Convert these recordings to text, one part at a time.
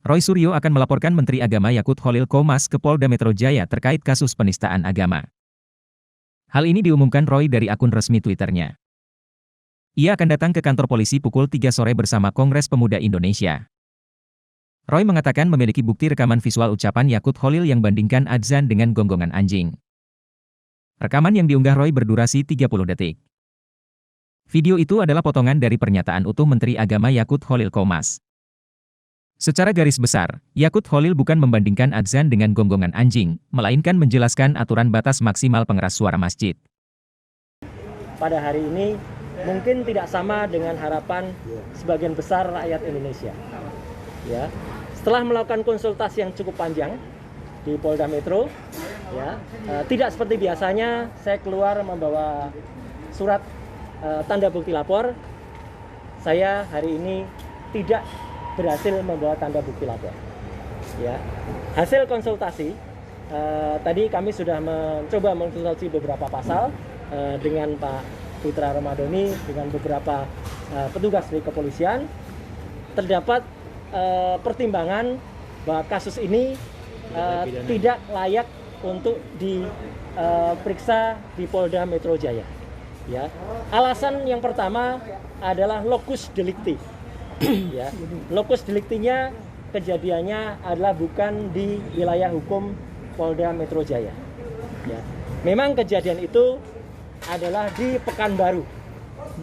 Roy Suryo akan melaporkan Menteri Agama Yakut Khalil Qomas ke Polda Metro Jaya terkait kasus penistaan agama. Hal ini diumumkan Roy dari akun resmi Twitternya. Ia akan datang ke kantor polisi pukul 3 sore bersama Kongres Pemuda Indonesia. Roy mengatakan memiliki bukti rekaman visual ucapan Yakut Khalil yang bandingkan adzan dengan gonggongan anjing. Rekaman yang diunggah Roy berdurasi 30 detik. Video itu adalah potongan dari pernyataan utuh Menteri Agama Yakut Khalil Qomas. Secara garis besar, Yakut Khalil bukan membandingkan adzan dengan gonggongan anjing, melainkan menjelaskan aturan batas maksimal pengeras suara masjid. Pada hari ini mungkin tidak sama dengan harapan sebagian besar rakyat Indonesia. Ya, setelah melakukan konsultasi yang cukup panjang di Polda Metro, ya, tidak seperti biasanya saya keluar membawa surat tanda bukti lapor. Saya hari ini tidak berhasil membawa tanda bukti lapor. Ya, hasil konsultasi tadi kami sudah mencoba mengkonsultasi beberapa pasal dengan Pak Pitra Romadoni, dengan beberapa petugas dari kepolisian. Terdapat pertimbangan bahwa kasus ini tidak layak untuk diperiksa di Polda Metro Jaya. Ya, alasan yang pertama adalah locus delicti. Ya, lokus deliktinya kejadiannya adalah bukan di wilayah hukum Polda Metro Jaya. Ya, memang kejadian itu adalah di Pekanbaru.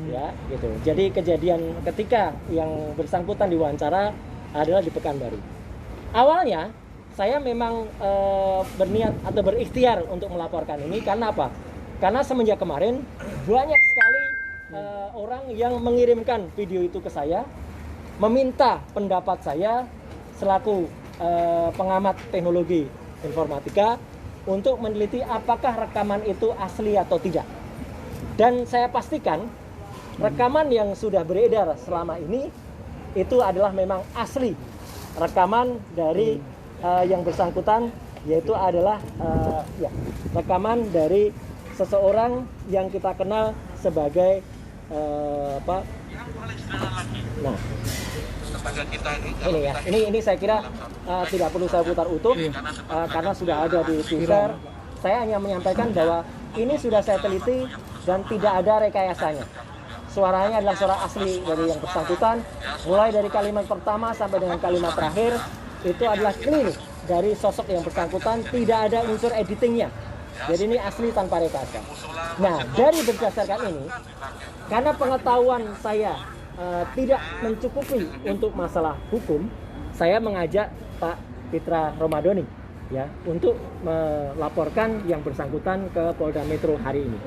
Ya, gitu. Jadi kejadian ketika yang bersangkutan diwawancara adalah di Pekanbaru. Awalnya saya memang berniat atau berikhtiar untuk melaporkan ini karena apa? Karena semenjak kemarin banyak sekali orang yang mengirimkan video itu ke saya, meminta pendapat saya selaku pengamat teknologi informatika untuk meneliti apakah rekaman itu asli atau tidak. Dan saya pastikan rekaman yang sudah beredar selama ini itu adalah memang asli. Rekaman dari yang bersangkutan, yaitu adalah rekaman dari seseorang yang kita kenal sebagai nah, ini ya, ini saya kira tidak perlu saya putar utuh karena sudah ada di Twitter. Saya hanya menyampaikan bahwa ini sudah saya teliti dan tidak ada rekayasanya. Suaranya adalah suara asli dari yang bersangkutan, mulai dari kalimat pertama sampai dengan kalimat terakhir itu adalah clean dari sosok yang bersangkutan, tidak ada unsur editingnya. Jadi ini asli tanpa rekayasa. Nah, dari berdasarkan ini, karena pengetahuan saya tidak mencukupi untuk masalah hukum, saya mengajak Pak Pitra Romadoni ya untuk melaporkan yang bersangkutan ke Polda Metro hari ini.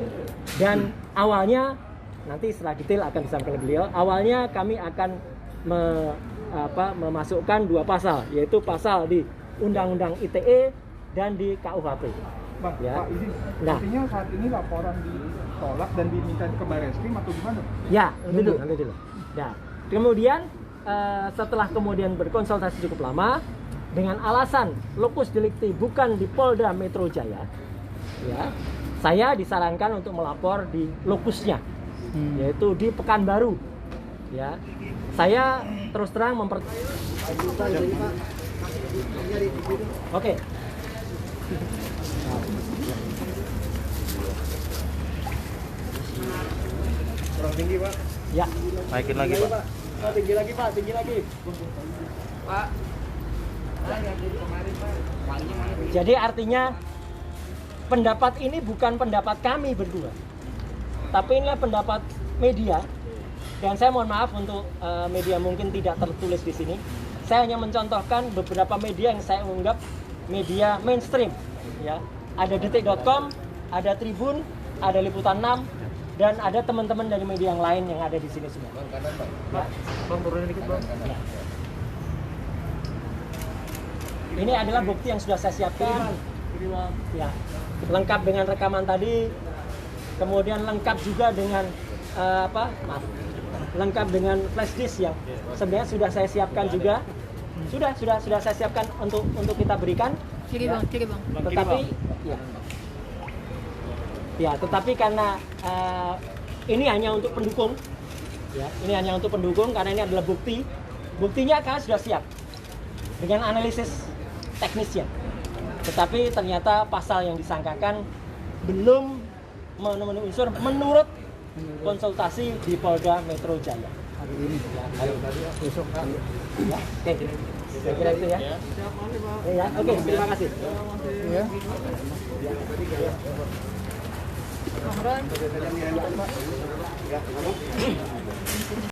Dan awalnya nanti setelah detail akan disampaikan beliau. Awalnya kami akan memasukkan dua pasal, yaitu pasal di Undang-Undang ITE dan di KUHP. Bang, ya. Pak izin. Nah, artinya saat ini laporan ditolak dan diminta ke Barreskrim atau gimana? Ya, nanti dulu. Nah, kemudian setelah kemudian berkonsultasi cukup lama dengan alasan locus delicti bukan di Polda Metro Jaya, ya, saya disarankan untuk melapor di lokusnya, yaitu di Pekanbaru. Ya, saya terus terang Oke. Kurang tinggi, Pak. Ya. Naikin lagi, Pak. Tinggi lagi, Pak. Tinggi lagi. Pak. Jadi artinya pendapat ini bukan pendapat kami berdua, tapi inilah pendapat media. Dan saya mohon maaf untuk media mungkin tidak tertulis di sini. Saya hanya mencontohkan beberapa media yang saya anggap media mainstream. Ya, ada detik.com, ada Tribun, ada Liputan 6, dan ada teman-teman dari media yang lain yang ada di sini semua. Bang, kanan, Bang. Ya. Bang, turunin dikit, Bang. Ya. Ini adalah bukti yang sudah saya siapkan. Ya, lengkap dengan rekaman tadi, kemudian lengkap juga dengan lengkap dengan flash disk yang sebenarnya sudah saya siapkan juga. Sudah saya siapkan untuk kita berikan. Kiri bang. Tetapi tetapi karena ini hanya untuk pendukung, ya, ini hanya untuk pendukung karena ini adalah bukti. Buktinya kan sudah siap. dengan analisis teknisnya. Tetapi ternyata pasal yang disangkakan belum memenuhi unsur menurut konsultasi di Polda Metro Jaya. Hari ini. Ya, Besok. ya, oke. Saya kira itu ya. Ya, oke, terima kasih. Ya. Ya.